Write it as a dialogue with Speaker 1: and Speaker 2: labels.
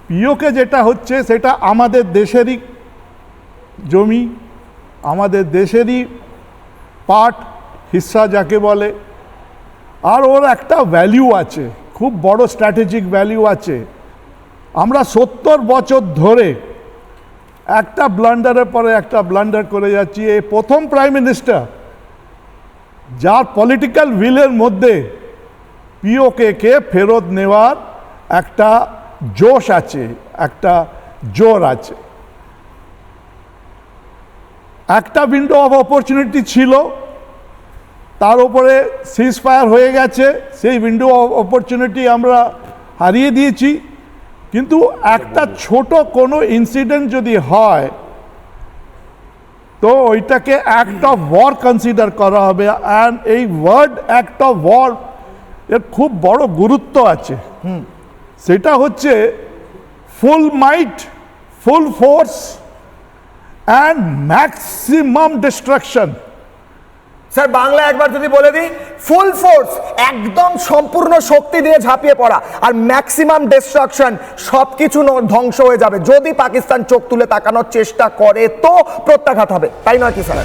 Speaker 1: পিওকে যেটা হচ্ছে সেটা আমাদের দেশেরই জমি, আমাদের দেশেরই পার্ট, হিস্সা যাকে বলে। আর ওর একটা ভ্যালিউ আছে, খুব বড় স্ট্র্যাটেজিক ভ্যালিউ আছে। আমরা 70 বছর ধরে একটা ব্লান্ডারের পরে একটা ব্লান্ডার করে যাচ্ছি। এই প্রথম প্রাইম মিনিস্টার যার পলিটিক্যাল উইলের মধ্যে পিওকে ফেরত নেওয়ার একটা জোশ আছে, একটা জোর আছে। একটা উইন্ডো অফ অপরচুনিটি ছিল, তার উপরে সিজ ফায়ার হয়ে গেছে, সেই উইন্ডো অফ অপরচুনিটি আমরা হারিয়ে দিয়েছি। কিন্তু একটা ছোট কোনো ইনসিডেন্ট যদি হয় তো ওইটাকে অ্যাক্ট অফ ওয়ার কনসিডার করা হবে। অ্যান্ড এই ওয়ার্ড অ্যাক্ট অফ ওয়ার এর খুব বড় গুরুত্ব আছে। সেটা হচ্ছে full might, full force and maximum destruction.
Speaker 2: Sir Bangla একবার যদি বলে দিই, ফুল ফোর্স, একদম সম্পূর্ণ শক্তি দিয়ে ঝাঁপিয়ে পড়া, আর ম্যাক্সিমাম ডিস্ট্রাকশন, সবকিছু ধ্বংস হয়ে যাবে। যদি পাকিস্তান চোখ তুলে তাকানোর চেষ্টা করে তো প্রত্যাঘাত হবে, তাই নয় কি স্যার?